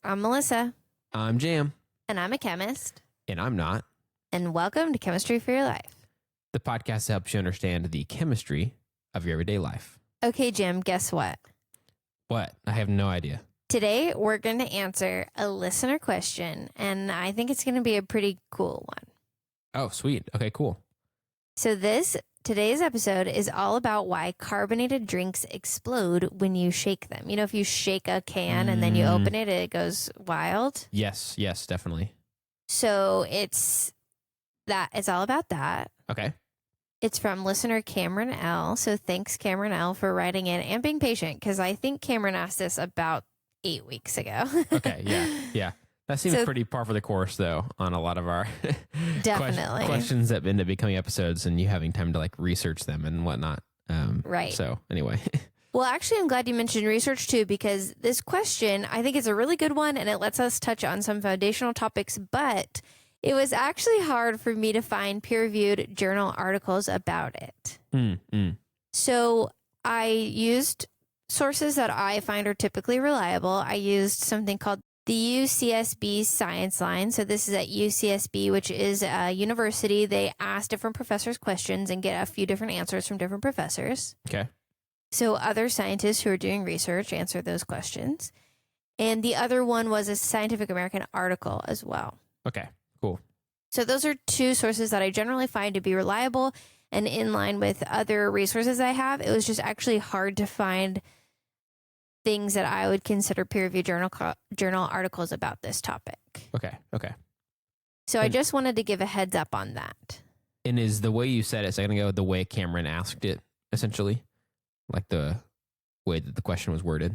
I'm Melissa. I'm Jam. And I'm a chemist. And I'm not. And welcome to Chemistry for Your Life. The podcast helps you understand the chemistry of your everyday life. Okay, Jim, guess what? What? I have no idea. Today, we're going to answer a listener question, and I think it's going to be a pretty cool one. Oh, sweet. Okay, cool. So today's episode is all about why carbonated drinks explode when you shake them. You know, if you shake a can and then you open it, it goes wild. Yes, definitely. So it's all about that. Okay. It's from listener Cameron L. So thanks, Cameron L., for writing in and being patient, because I think Cameron asked this about 8 weeks ago. Okay, yeah. That seems pretty par for the course, though, on a lot of our definitely questions that end up becoming episodes and you having time to like research them and whatnot. Right. So anyway. Well, actually, I'm glad you mentioned research, too, because this question, I think, is a really good one, and it lets us touch on some foundational topics, but it was actually hard for me to find peer-reviewed journal articles about it. So I used sources that I find are typically reliable. I used something called the UCSB Science Line. So this is at UCSB, which is a university. They ask different professors questions and get a few different answers from different professors. Okay. So other scientists who are doing research answer those questions. And the other one was a Scientific American article as well. Okay, cool. So those are two sources that I generally find to be reliable and in line with other resources I have. It was just actually hard to find things that I would consider peer-reviewed journal articles about this topic. Okay. So I just wanted to give a heads up on that. And is the way you said it, so I'm going to go the way Cameron asked it, essentially? Like the way that the question was worded?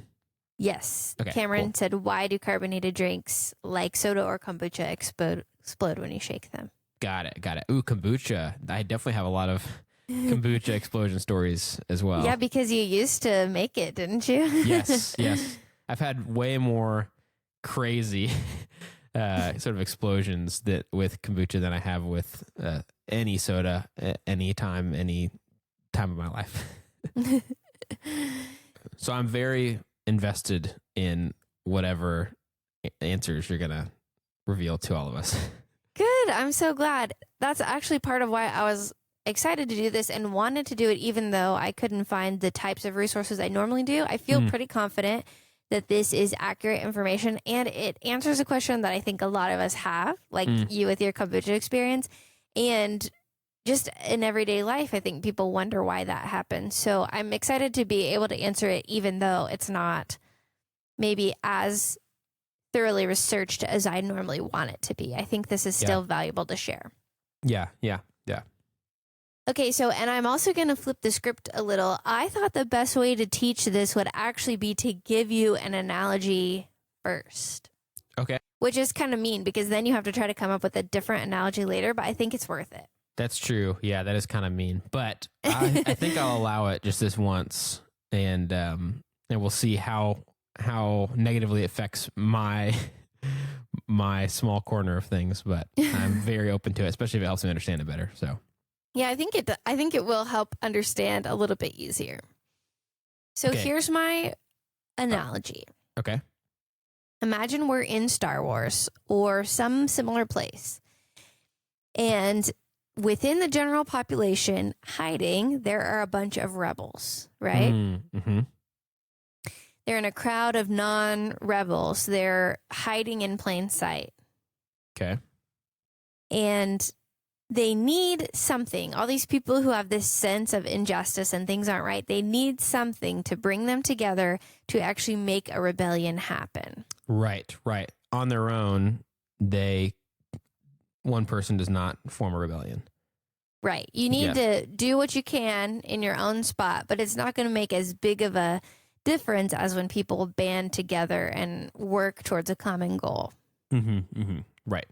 Yes. Okay, Cameron said, why do carbonated drinks like soda or kombucha explode when you shake them? Got it. Ooh, kombucha. I definitely have a lot of kombucha explosion stories as well. Yeah, because you used to make it, didn't you? Yes. I've had way more crazy sort of explosions with kombucha than I have with any soda, any time of my life. So I'm very invested in whatever answers you're going to reveal to all of us. Good. I'm so glad. That's actually part of why I was excited to do this and wanted to do it, even though I couldn't find the types of resources I normally do. I feel pretty confident that this is accurate information, and it answers a question that I think a lot of us have, like you with your kombucha experience. And just in everyday life, I think people wonder why that happens. So I'm excited to be able to answer it, even though it's not maybe as thoroughly researched as I normally want it to be. I think this is still valuable to share. Yeah. Okay, and I'm also going to flip the script a little. I thought the best way to teach this would actually be to give you an analogy first. Okay. Which is kind of mean, because then you have to try to come up with a different analogy later, but I think it's worth it. That's true. Yeah, that is kind of mean. But I think I'll allow it just this once, and we'll see how negatively it affects my small corner of things. But I'm very open to it, especially if it helps me understand it better. So yeah, I think it will help understand a little bit easier. So Here's my analogy. Okay. Imagine we're in Star Wars or some similar place, and within the general population, hiding, there are a bunch of rebels, right? Mm-hmm. They're in a crowd of non-rebels. They're hiding in plain sight. Okay. And they need something. All these people who have this sense of injustice and things aren't right, they need something to bring them together to actually make a rebellion happen. Right. On their own, one person does not form a rebellion. Right. You need to do what you can in your own spot, but it's not going to make as big of a difference as when people band together and work towards a common goal. Right.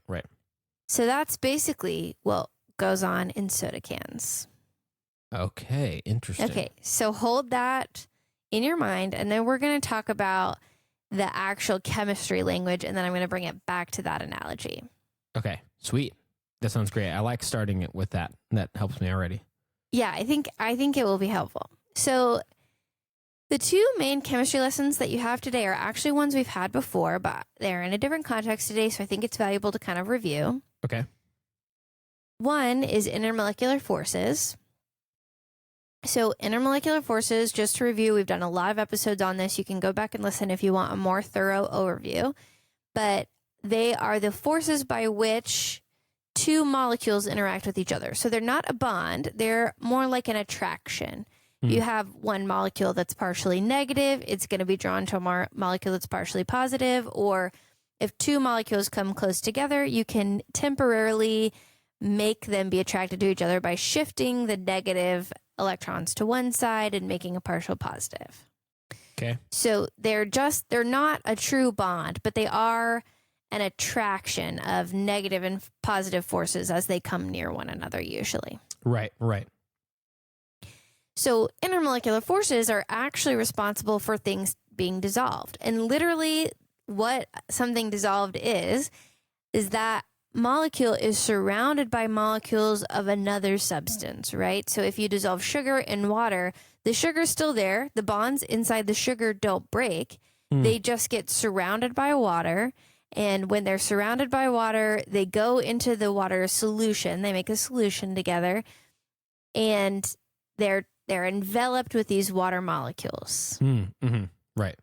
So that's basically what goes on in soda cans. Okay, interesting. Okay, so hold that in your mind, and then we're going to talk about the actual chemistry language, and then I'm going to bring it back to that analogy. Okay, sweet. That sounds great. I like starting it with that. That helps me already. Yeah, I think it will be helpful. So The two main chemistry lessons that you have today are actually ones we've had before, but they're in a different context today, so I think it's valuable to kind of review. Okay. One is intermolecular forces. So intermolecular forces, just to review, we've done a lot of episodes on this. You can go back and listen if you want a more thorough overview. But they are the forces by which two molecules interact with each other. So they're not a bond. They're more like an attraction. You have one molecule that's partially negative, it's going to be drawn to a molecule that's partially positive. Or if two molecules come close together, you can temporarily make them be attracted to each other by shifting the negative electrons to one side and making a partial positive. Okay. So they're not a true bond, but they are an attraction of negative and positive forces as they come near one another usually. Right. So intermolecular forces are actually responsible for things being dissolved. And literally what something dissolved is that molecule is surrounded by molecules of another substance, right? So if you dissolve sugar in water, the sugar's still there. The bonds inside the sugar don't break. They just get surrounded by water. And when they're surrounded by water, they go into the water solution. They make a solution together. And they're enveloped with these water molecules. Right.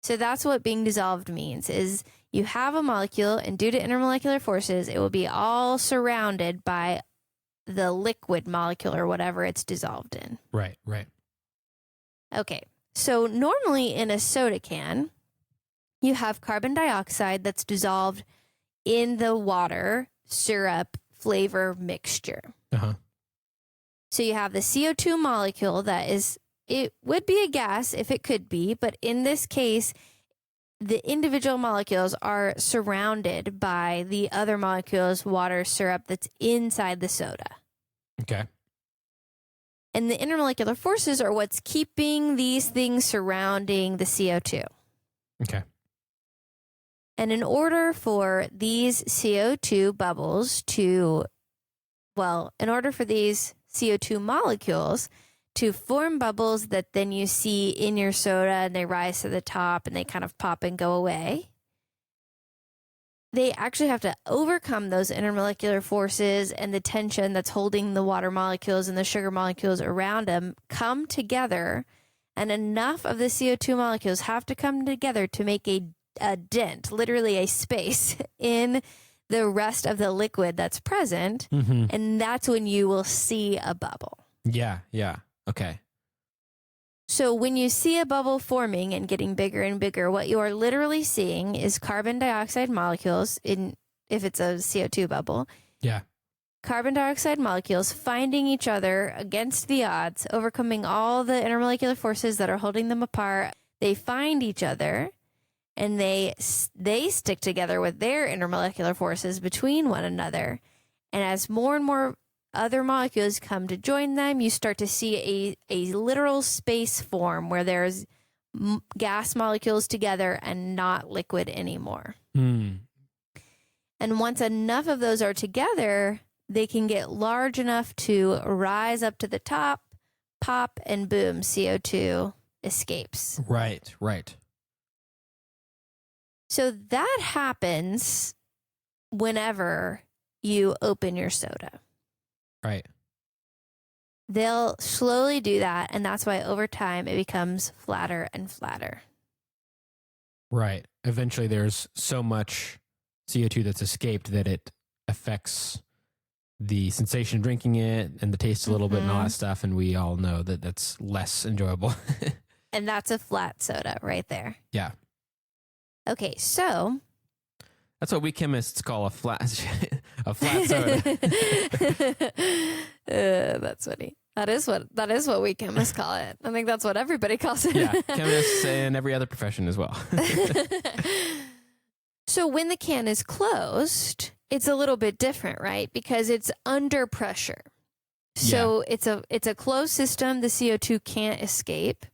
So that's what being dissolved means, is you have a molecule, and due to intermolecular forces, it will be all surrounded by the liquid molecule or whatever it's dissolved in. Right. Okay. So normally in a soda can, you have carbon dioxide that's dissolved in the water, syrup, flavor mixture. Uh-huh. So you have the CO2 molecule it would be a gas if it could be, but in this case, the individual molecules are surrounded by the other molecules, water, syrup that's inside the soda. Okay. And the intermolecular forces are what's keeping these things surrounding the CO2. Okay. And in order for these CO2 bubbles in order for these CO2 molecules to form bubbles that then you see in your soda and they rise to the top and they kind of pop and go away, they actually have to overcome those intermolecular forces and the tension that's holding the water molecules and the sugar molecules around them come together, and enough of the CO2 molecules have to come together to make a dent, literally a space in the rest of the liquid that's present, and that's when you will see a bubble. Yeah. Okay. So when you see a bubble forming and getting bigger and bigger, what you are literally seeing is carbon dioxide molecules, if it's a CO2 bubble. Yeah. Carbon dioxide molecules finding each other against the odds, overcoming all the intermolecular forces that are holding them apart. They find each other, and they stick together with their intermolecular forces between one another. And as more and more other molecules come to join them, you start to see a literal space form where there's gas molecules together and not liquid anymore. And once enough of those are together, they can get large enough to rise up to the top, pop, and boom, CO2 escapes. Right. So that happens whenever you open your soda. Right. They'll slowly do that, and that's why over time it becomes flatter and flatter. Right. Eventually there's so much CO2 that's escaped that it affects the sensation of drinking it and the taste a little bit and all that stuff, and we all know that that's less enjoyable. And that's a flat soda right there. Yeah. Okay, so that's what we chemists call a flat soda. That's funny. That is what we chemists call it. I think that's what everybody calls it. Yeah, chemists and every other profession as well. So when the can is closed, it's a little bit different, right? Because it's under pressure. So it's a closed system. The CO2 can't escape.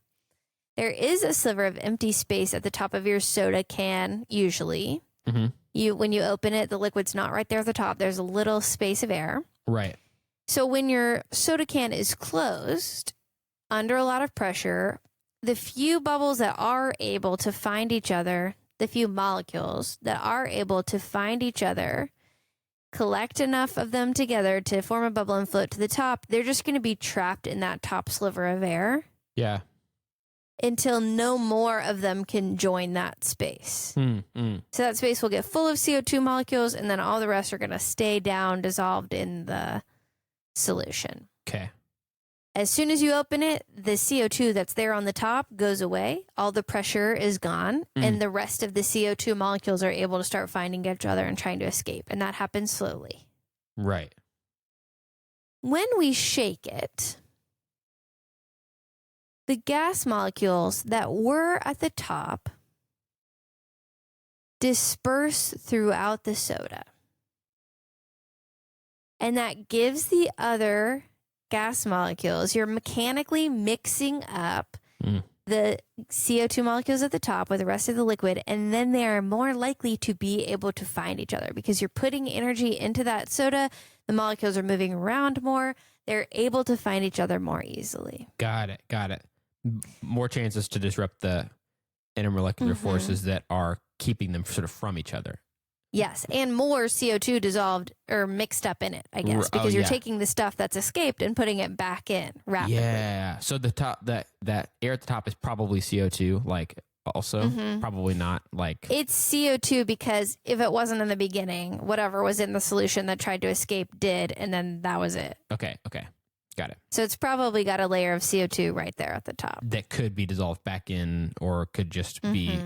There is a sliver of empty space at the top of your soda can, usually. When you open it, the liquid's not right there at the top. There's a little space of air. Right. So when your soda can is closed, under a lot of pressure, the few bubbles that are able to find each other, the few molecules that are able to find each other, collect enough of them together to form a bubble and float to the top, they're just going to be trapped in that top sliver of air. Yeah. Until no more of them can join that space. So that space will get full of CO2 molecules, and then all the rest are going to stay down, dissolved in the solution. Okay. As soon as you open it, the CO2 that's there on the top goes away. All the pressure is gone, and the rest of the CO2 molecules are able to start finding each other and trying to escape. And that happens slowly. Right. When we shake it, the gas molecules that were at the top disperse throughout the soda. And that gives the other gas molecules, you're mechanically mixing up the CO2 molecules at the top with the rest of the liquid, and then they are more likely to be able to find each other because you're putting energy into that soda. The molecules are moving around more. They're able to find each other more easily. Got it. More chances to disrupt the intermolecular forces that are keeping them sort of from each other. Yes, and more CO2 dissolved or mixed up in it, I guess, because you're taking the stuff that's escaped and putting it back in rapidly. Yeah. So the top, that air at the top is probably CO2, like also probably not like. It's CO2 because if it wasn't in the beginning, whatever was in the solution that tried to escape did, and then that was it. Okay. Got it. So it's probably got a layer of CO2 right there at the top. That could be dissolved back in or could just be,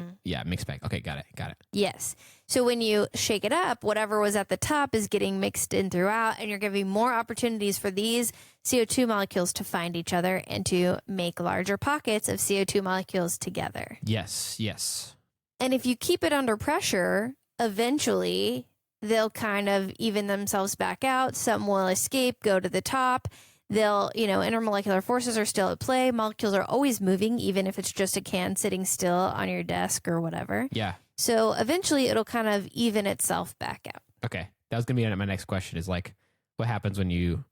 mixed back. Okay, got it. Yes. So when you shake it up, whatever was at the top is getting mixed in throughout, and you're giving more opportunities for these CO2 molecules to find each other and to make larger pockets of CO2 molecules together. Yes. And if you keep it under pressure, eventually they'll kind of even themselves back out. Some will escape, go to the top. They'll, intermolecular forces are still at play. Molecules are always moving, even if it's just a can sitting still on your desk or whatever. Yeah. So eventually it'll kind of even itself back out. Okay. That was going to be my next question is like, what happens when you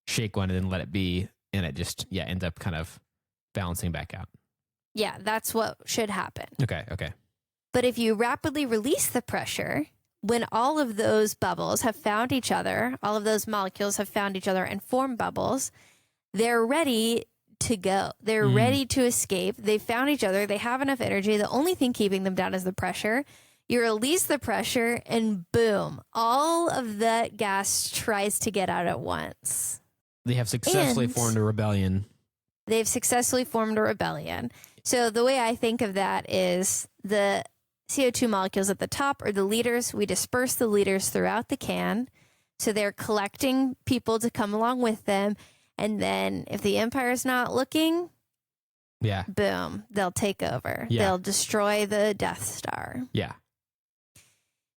shake one and then let it be and it just, ends up kind of balancing back out? Yeah, that's what should happen. Okay. But if you rapidly release the pressure, when all of those bubbles have found each other, all of those molecules have found each other and form bubbles, they're ready to go. They're ready to escape. They found each other. They have enough energy. The only thing keeping them down is the pressure. You release the pressure and boom, all of that gas tries to get out at once. They have successfully formed a rebellion. They've successfully formed a rebellion. So the way I think of that is the CO2 molecules at the top are the leaders. We disperse the leaders throughout the can. So they're collecting people to come along with them. And then if the Empire's not looking, boom, they'll take over. Yeah. They'll destroy the Death Star. Yeah.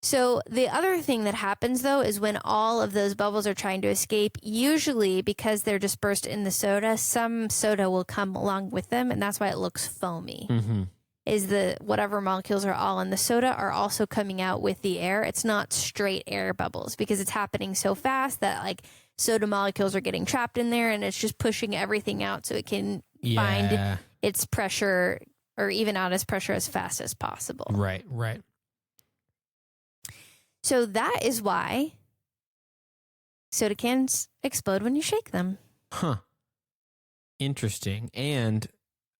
So the other thing that happens, though, is when all of those bubbles are trying to escape, usually because they're dispersed in the soda, some soda will come along with them. And that's why it looks foamy. Is the whatever molecules are all in the soda are also coming out with the air. It's not straight air bubbles because it's happening so fast that like soda molecules are getting trapped in there and it's just pushing everything out so it can find its pressure or even out its pressure as fast as possible. Right. So that is why soda cans explode when you shake them. Huh. Interesting. And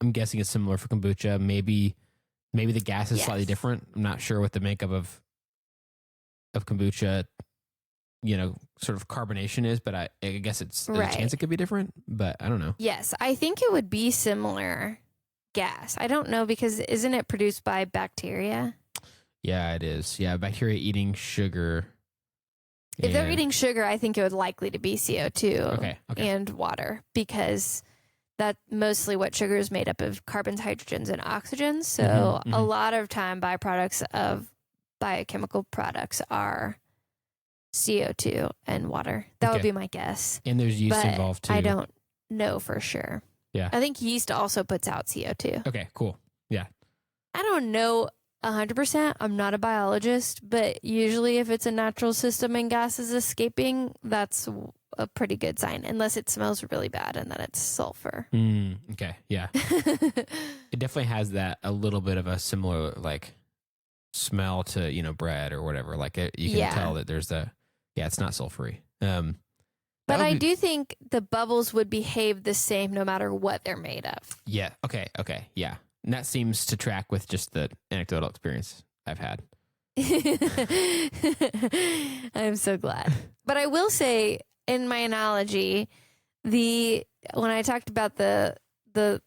I'm guessing it's similar for kombucha. Maybe the gas is slightly different. I'm not sure what the makeup of kombucha, sort of carbonation is, but I guess there's a chance it could be different, but I don't know. Yes, I think it would be similar gas. I don't know because isn't it produced by bacteria? Yeah, it is. Yeah, bacteria eating sugar. If they're eating sugar, I think it would likely to be CO2 okay. and water because that's mostly what sugar is made up of: carbons, hydrogens, and oxygens. So a lot of time byproducts of biochemical products are CO2 and water. That would be my guess. And there's yeast involved too. I don't know for sure. Yeah. I think yeast also puts out CO2. Okay, cool. Yeah. I don't know 100%. I'm not a biologist, but usually if it's a natural system and gas is escaping, that's a pretty good sign, unless it smells really bad and then it's sulfur. Okay, yeah. It definitely has that a little bit of a similar like smell to, you know, bread or whatever. Like you can tell that there's it's not sulfury. But I do think the bubbles would behave the same no matter what they're made of. Yeah. Okay. Yeah. And that seems to track with just the anecdotal experience I've had. I'm so glad. But I will say, in my analogy, when I talked about the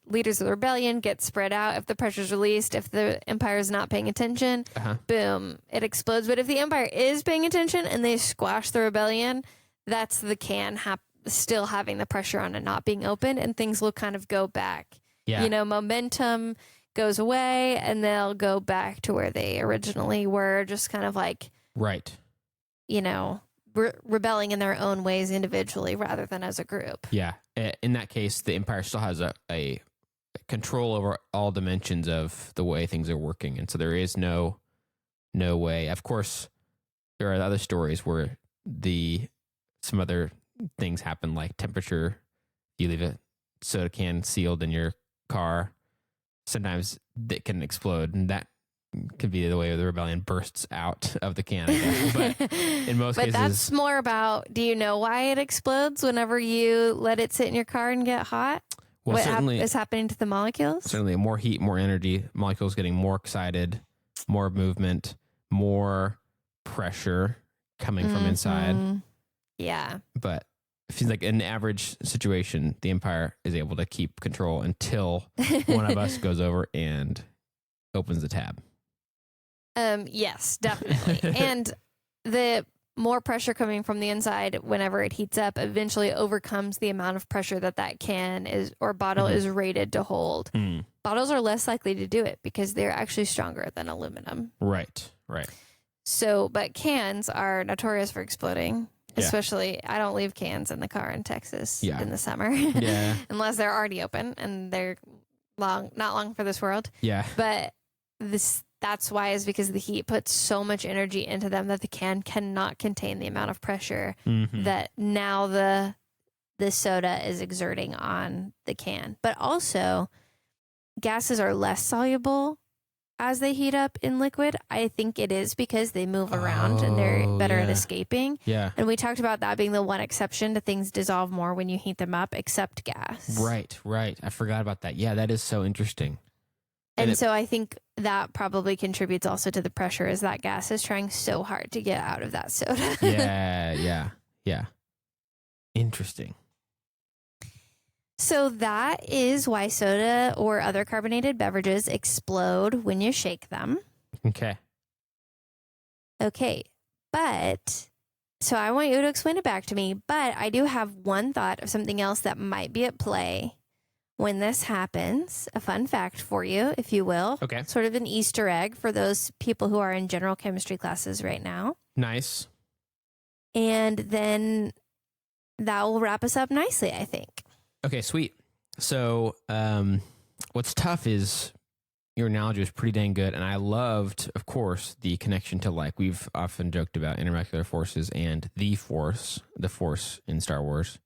leaders of the rebellion get spread out if the pressure's released, if the empire is not paying attention, boom, it explodes. But if the empire is paying attention and they squash the rebellion, that's the can still having the pressure on and not being opened, and things will kind of go back. Yeah. You know, momentum goes away and they'll go back to where they originally were, just kind of like, right, you know, rebelling in their own ways individually rather than as a group. Yeah. In that case, the empire still has a control over all dimensions of the way things are working. And so there is no way. Of course, there are other stories where some other things happen, like temperature. You leave a soda can sealed in your car. Sometimes it can explode, and that could be the way the rebellion bursts out of the can. But in most cases, that's more about, do you know why it explodes whenever you let it sit in your car and get hot? Well, what is happening to the molecules? Certainly, more heat, more energy, molecules getting more excited, more movement, more pressure coming from inside. Yeah. But it seems like in an average situation, the empire is able to keep control until one of us goes over and opens the tab. Yes, definitely. And the more pressure coming from the inside whenever it heats up eventually overcomes the amount of pressure that can or bottle is rated to hold. Bottles are less likely to do it because they're actually stronger than aluminum. Right. So, but cans are notorious for exploding. Especially, I don't leave cans in the car in Texas in the summer. Unless they're already open and they're not long for this world. Yeah. But that's why, is because the heat puts so much energy into them that the can cannot contain the amount of pressure that now the soda is exerting on the can. But also, gases are less soluble as they heat up in liquid. I think it is because they move around and they're better at escaping. Yeah. And we talked about that being the one exception to things dissolve more when you heat them up, except gas. Right. I forgot about that. Yeah, that is so interesting. And so I think that probably contributes also to the pressure, is that gas is trying so hard to get out of that soda. Yeah. Interesting. So that is why soda or other carbonated beverages explode when you shake them. Okay. But, so I want you to explain it back to me, but I do have one thought of something else that might be at play when this happens. A fun fact for you, if you will. Okay. Sort of an Easter egg for those people who are in general chemistry classes right now. Nice. And then that will wrap us up nicely, I think. Okay, sweet. So what's tough is your analogy was pretty dang good. And I loved, of course, the connection to, like, we've often joked about intermolecular forces and the force in Star Wars.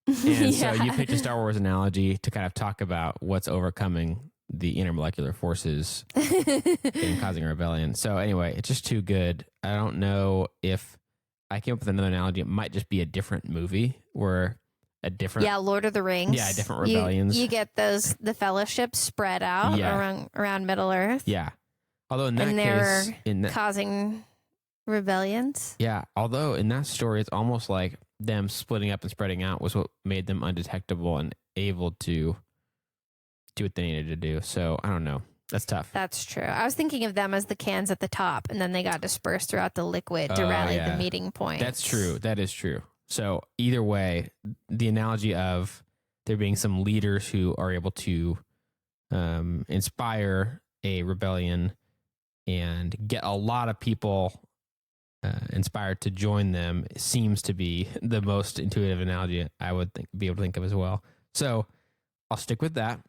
And so you picked a Star Wars analogy to kind of talk about what's overcoming the intermolecular forces and causing a rebellion. So anyway, it's just too good. I don't know if I came up with another analogy. It might just be a different movie where a different... Yeah, Lord of the Rings. Yeah, different rebellions. You get the fellowship spread out around Middle Earth. Yeah. Although in that case... they're causing rebellions. Yeah. Although in that story, it's almost like them splitting up and spreading out was what made them undetectable and able to do what they needed to do. So I don't know. That's tough. That's true. I was thinking of them as the cans at the top, and then they got dispersed throughout the liquid to rally the meeting point. That's true. That is true. So either way, the analogy of there being some leaders who are able to inspire a rebellion and get a lot of people inspired to join them seems to be the most intuitive analogy I would be able to think of as well. So I'll stick with that.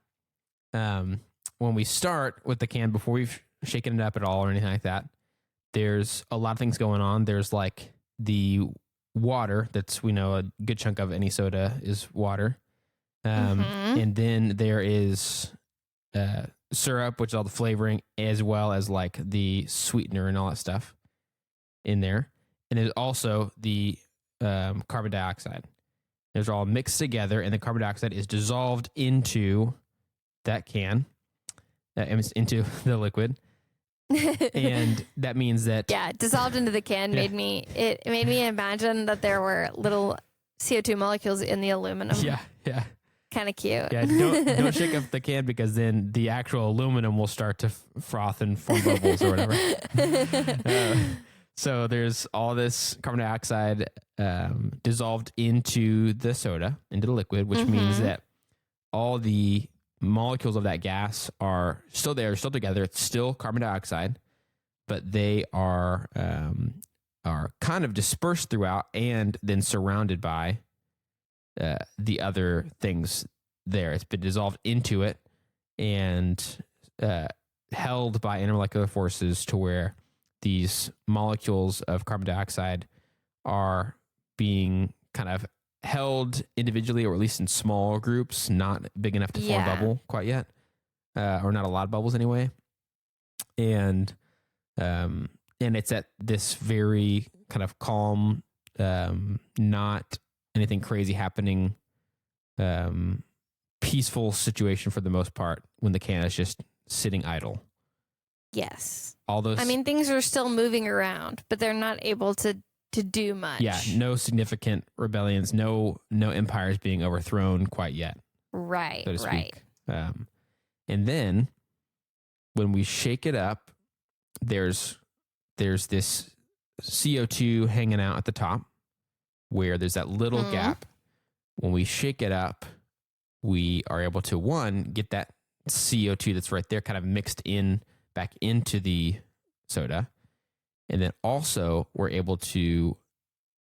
When we start with the can, before we've shaken it up at all or anything like that, there's a lot of things going on. There's like the water. We know a good chunk of any soda is water. And then there is syrup, which is all the flavoring, as well as like the sweetener and all that stuff in there. And there's also the carbon dioxide. Those are all mixed together, and the carbon dioxide is dissolved into that can, into the liquid. And that means that dissolved into the can made me imagine that there were little CO2 molecules in the aluminum. Yeah. Kind of cute. Yeah, don't shake up the can, because then the actual aluminum will start to froth and form bubbles or whatever. So there's all this carbon dioxide dissolved into the soda, into the liquid, which means that all the molecules of that gas are still there, still together. It's still carbon dioxide, but they are kind of dispersed throughout and then surrounded by the other things there. It's been dissolved into it and held by intermolecular forces to where these molecules of carbon dioxide are being kind of held individually, or at least in small groups, not big enough to form a bubble quite yet, or not a lot of bubbles anyway. And it's at this very kind of calm, not anything crazy happening, peaceful situation for the most part, when the can is just sitting idle. Yes. All those. I mean, things are still moving around, but they're not able to do much. Yeah, no significant rebellions, no empires being overthrown quite yet. Right, so to speak. Right. And then when we shake it up, there's this CO2 hanging out at the top, where there's that little gap. When we shake it up, we are able to, one, get that CO2 that's right there kind of mixed in back into the soda. And then also we're able to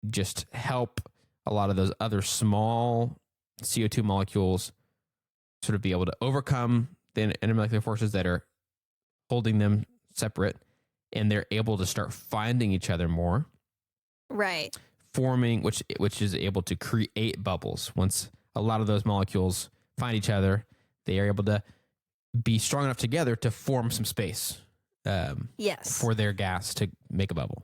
just help a lot of those other small CO2 molecules sort of be able to overcome the intermolecular forces that are holding them separate, and they're able to start finding each other more. Right. Forming, which is able to create bubbles. Once a lot of those molecules find each other, they are able to be strong enough together to form some space. Yes. For their gas to make a bubble.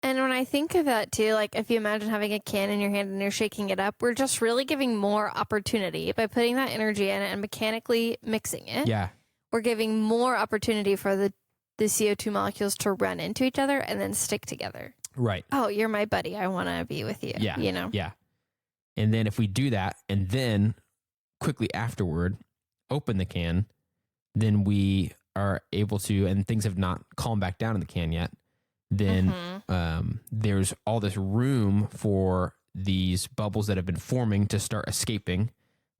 And when I think of that too, like if you imagine having a can in your hand and you're shaking it up, we're just really giving more opportunity by putting that energy in it and mechanically mixing it. Yeah. We're giving more opportunity for the CO2 molecules to run into each other and then stick together. Right. Oh, you're my buddy. I want to be with you. Yeah. You know? Yeah. And then if we do that and then quickly afterward open the can, then we are able to, and things have not calmed back down in the can yet, then there's all this room for these bubbles that have been forming to start escaping,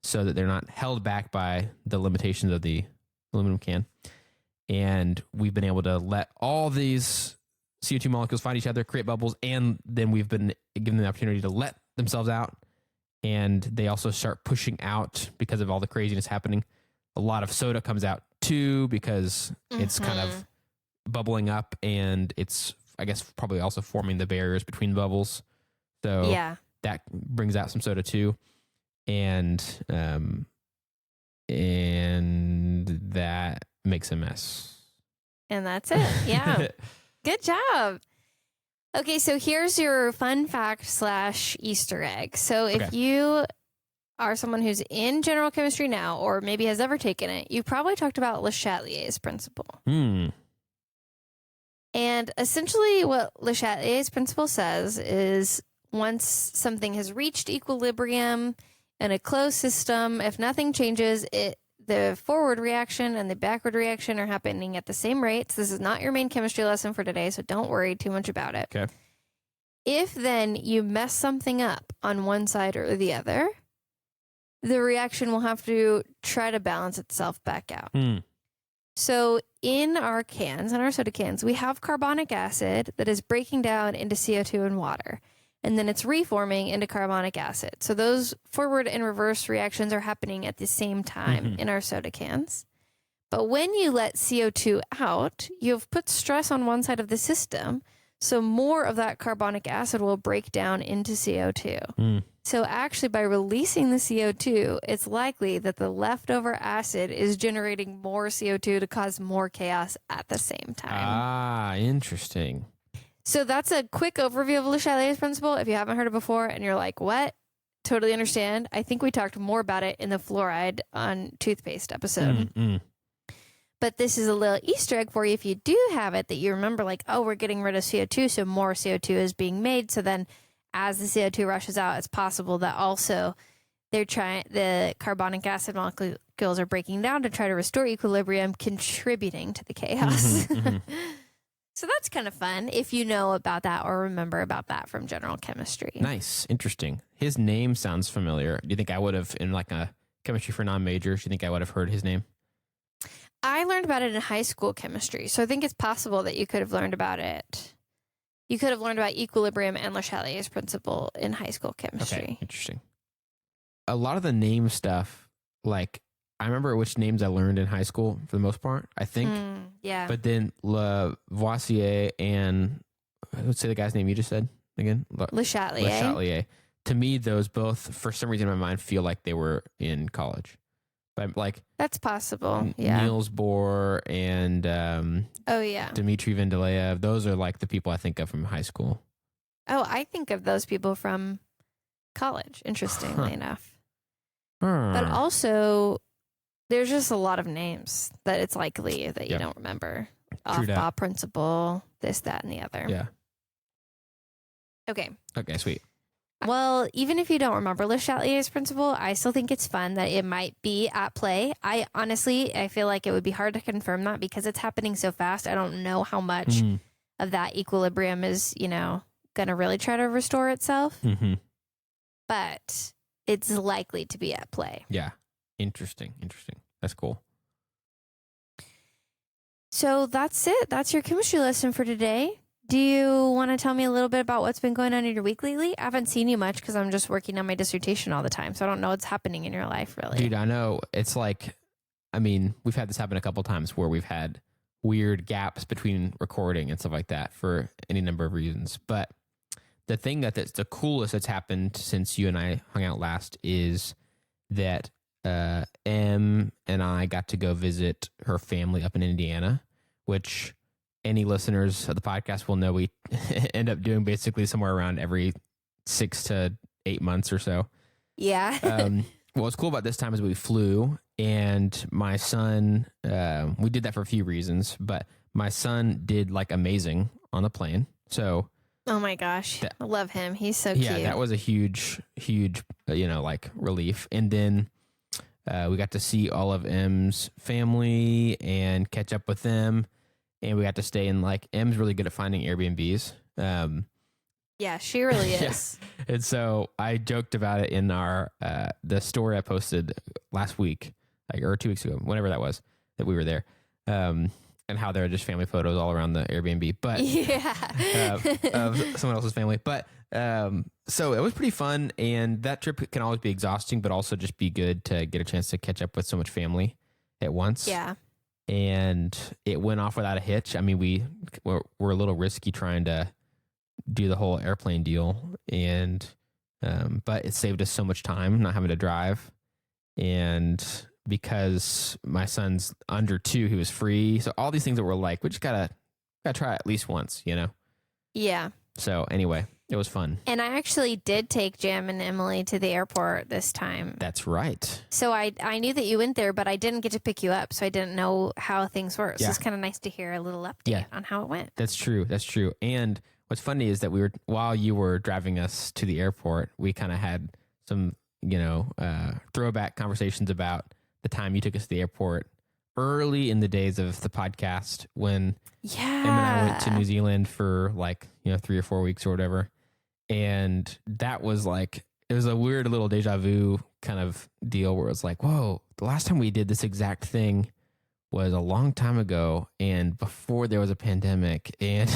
so that they're not held back by the limitations of the aluminum can. And we've been able to let all these CO2 molecules find each other, create bubbles, and then we've been given the opportunity to let themselves out. And they also start pushing out, because of all the craziness happening. A lot of soda comes out too, because it's kind of bubbling up, and it's, I guess, probably also forming the barriers between the bubbles. So that brings out some soda too. And that makes a mess. And that's it. Yeah. Good job. Okay, so here's your fun fact / Easter egg. So if you are someone who's in general chemistry now, or maybe has ever taken it, you've probably talked about Le Chatelier's principle. And essentially what Le Chatelier's principle says is, once something has reached equilibrium in a closed system, if nothing changes, the forward reaction and the backward reaction are happening at the same rates. This is not your main chemistry lesson for today, so don't worry too much about it. Okay. If then you mess something up on one side or the other, the reaction will have to try to balance itself back out. So in our cans, in our soda cans, we have carbonic acid that is breaking down into CO2 and water, and then it's reforming into carbonic acid. So those forward and reverse reactions are happening at the same time in our soda cans. But when you let CO2 out, you've put stress on one side of the system. So more of that carbonic acid will break down into CO2. So actually, by releasing the CO2, it's likely that the leftover acid is generating more CO2 to cause more chaos at the same time. Ah, interesting. So that's a quick overview of Le Chatelier's principle. If you haven't heard it before and you're like, what? Totally understand. I think we talked more about it in the fluoride on toothpaste episode. But this is a little Easter egg for you if you do have it, that you remember like, oh, we're getting rid of CO2, so more CO2 is being made. So then as the CO2 rushes out, it's possible that also the carbonic acid molecules are breaking down to try to restore equilibrium, contributing to the chaos. So that's kind of fun if you know about that or remember about that from general chemistry. Nice. Interesting. His name sounds familiar. Do you think I would have, in like a chemistry for non-majors, do you think I would have heard his name? I learned about it in high school chemistry, so I think it's possible that you could have learned about it. You could have learned about equilibrium and Le Chatelier's principle in high school chemistry. Okay, interesting. A lot of the name stuff, like, I remember which names I learned in high school for the most part, I think. Yeah. But then Lavoisier and, let's say the guy's name you just said again? Le Chatelier. Le Chatelier. To me, those both, for some reason in my mind, feel like they were in college. But like that's possible. Yeah. Niels Bohr and Dmitry Mendeleev, those are like the people I think of from high school. Oh, I think of those people from college, interestingly enough. But also, there's just a lot of names that it's likely that you don't remember. Aufbau principle, this, that, and the other. Yeah. Okay, sweet. Well, even if you don't remember Le Chatelier's principle, I still think it's fun that it might be at play. I feel like it would be hard to confirm that because it's happening so fast. I don't know how much of that equilibrium is, going to really try to restore itself. But it's likely to be at play. Yeah. Interesting. That's cool. So that's it. That's your chemistry lesson for today. Do you want to tell me a little bit about what's been going on in your week lately? I haven't seen you much because I'm just working on my dissertation all the time. So I don't know what's happening in your life, really. Dude, I know. It's like, we've had this happen a couple times where we've had weird gaps between recording and stuff like that for any number of reasons. But the thing that's the coolest that's happened since you and I hung out last is that Em and I got to go visit her family up in Indiana, which any listeners of the podcast will know we end up doing basically somewhere around every 6 to 8 months or so. Yeah. What's cool about this time is we flew, and my son, we did that for a few reasons, but my son did like amazing on the plane. So, oh my gosh, I love him. He's so cute. Yeah, that was a huge, like relief. And then we got to see all of M's family and catch up with them. And we got to stay in, like, M's really good at finding Airbnbs. Yeah, she really is. Yeah. And so I joked about it in our the story I posted last week, or 2 weeks ago, whenever that was, that we were there, and how there are just family photos all around the Airbnb, but of someone else's family. But so it was pretty fun, and that trip can always be exhausting, but also just be good to get a chance to catch up with so much family at once. Yeah. And it went off without a hitch. We're a little risky trying to do the whole airplane deal, and but it saved us so much time not having to drive. And because my son's under 2, he was free. So all these things that were like, we just gotta try at least once, Yeah. So anyway, it was fun. And I actually did take Jam and Emily to the airport this time. That's right. So I knew that you went there, but I didn't get to pick you up, so I didn't know how things were. So it's kind of nice to hear a little update on how it went. That's true. And what's funny is that while you were driving us to the airport, we kind of had some, throwback conversations about the time you took us to the airport early in the days of the podcast when Em and I went to New Zealand for 3 or 4 weeks or whatever. And that was it was a weird little deja vu kind of deal where it's like, whoa, the last time we did this exact thing was a long time ago, and before there was a pandemic, and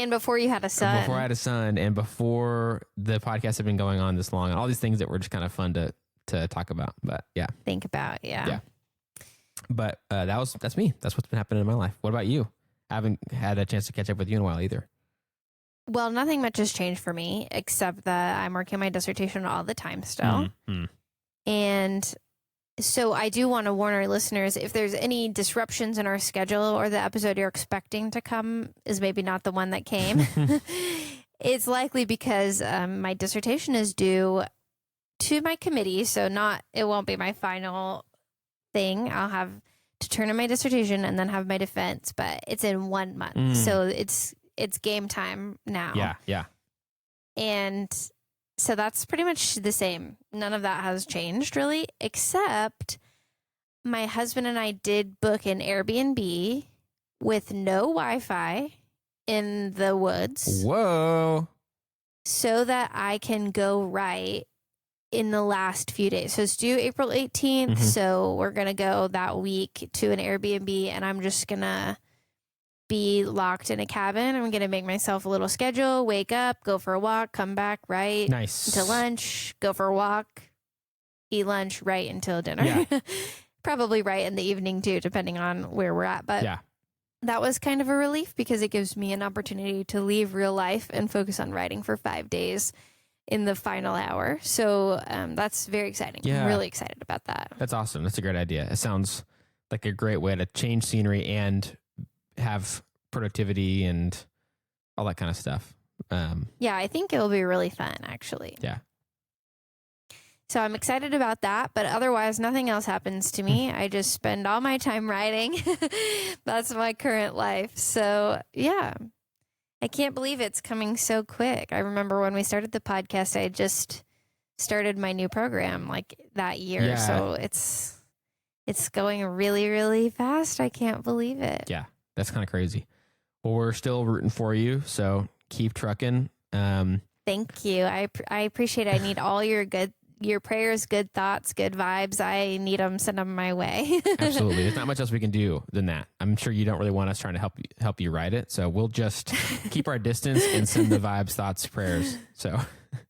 before you had a son. Before I had a son, and before the podcast had been going on this long, and all these things that were just kind of fun to talk about. But yeah. Think about, yeah. But that's me. That's what's been happening in my life. What about you? I haven't had a chance to catch up with you in a while either. Well, nothing much has changed for me except that I'm working my dissertation all the time still. Mm-hmm. And so I do want to warn our listeners, if there's any disruptions in our schedule or the episode you're expecting to come is maybe not the one that came, it's likely because my dissertation is due to my committee. So it won't be my final thing. I'll have to turn in my dissertation and then have my defense, but it's in 1 month. So it's game time now. Yeah. And so that's pretty much the same. None of that has changed really, except my husband and I did book an Airbnb with no Wi-Fi in the woods. Whoa. So that I can go write in the last few days. So it's due April 18th. So we're going to go that week to an Airbnb, and I'm just going to be locked in a cabin. I'm going to make myself a little schedule, wake up, go for a walk, come back, write until lunch, go for a walk, eat lunch, write until dinner. Yeah. Probably write in the evening too, depending on where we're at. But that was kind of a relief because it gives me an opportunity to leave real life and focus on writing for 5 days in the final hour. So that's very exciting. Yeah. I'm really excited about that. That's awesome. That's a great idea. It sounds like a great way to change scenery and have productivity and all that kind of stuff. Yeah, I think it'll be really fun, actually. Yeah. So I'm excited about that, but otherwise nothing else happens to me. I just spend all my time writing. That's my current life. So yeah, I can't believe it's coming so quick. I remember when we started the podcast, I just started my new program like that year. Yeah. So it's going really, really fast. I can't believe it. Yeah, that's kind of crazy. Well, we're still rooting for you, so keep trucking. Thank you. I appreciate it. I need all your prayers, good thoughts, good vibes. I need them. Send them my way. Absolutely. There's not much else we can do than that. I'm sure you don't really want us trying to help you write it. So we'll just keep our distance and send the vibes, thoughts, prayers. So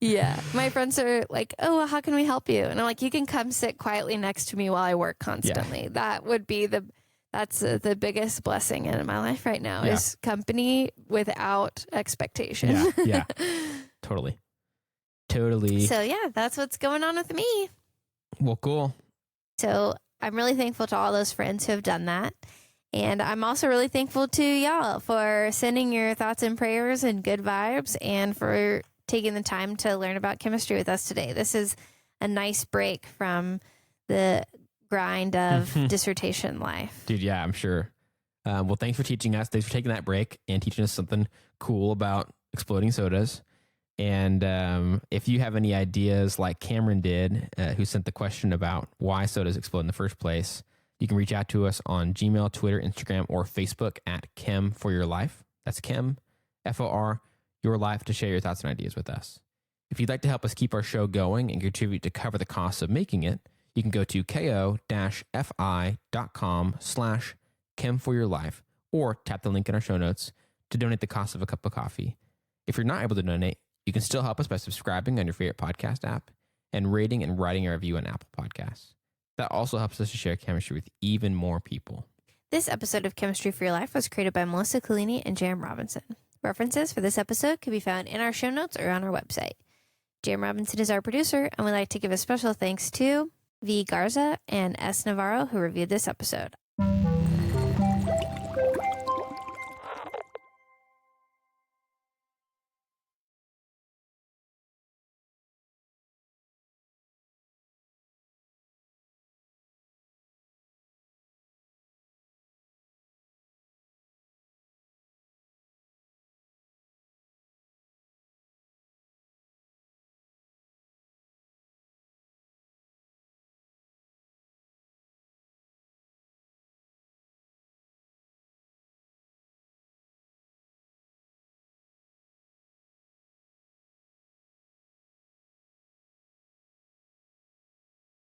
yeah. My friends are like, oh, well, how can we help you? And I'm like, you can come sit quietly next to me while I work constantly. Yeah. That would be that's the biggest blessing in my life right now is company without expectation. Yeah. Totally. So yeah, that's what's going on with me. Well, cool. So I'm really thankful to all those friends who have done that. And I'm also really thankful to y'all for sending your thoughts and prayers and good vibes and for taking the time to learn about chemistry with us today. This is a nice break from the grind of dissertation life. Dude, yeah, I'm sure. Well, thanks for teaching us. Thanks for taking that break and teaching us something cool about exploding sodas. And if you have any ideas like Cameron did, who sent the question about why sodas explode in the first place, you can reach out to us on Gmail, Twitter, Instagram, or Facebook at Chem for Your Life. That's Chem, FOR, Your Life, to share your thoughts and ideas with us. If you'd like to help us keep our show going and contribute to cover the costs of making it, you can go to ko-fi.com/Chem4Your-Life or tap the link in our show notes to donate the cost of a cup of coffee. If you're not able to donate, you can still help us by subscribing on your favorite podcast app and rating and writing a review on Apple Podcasts. That also helps us to share chemistry with even more people. This episode of Chemistry for Your Life was created by Melissa Collini and Jam Robinson. References for this episode can be found in our show notes or on our website. Jam Robinson is our producer, and we'd like to give a special thanks to V. Garza and S. Navarro, who reviewed this episode.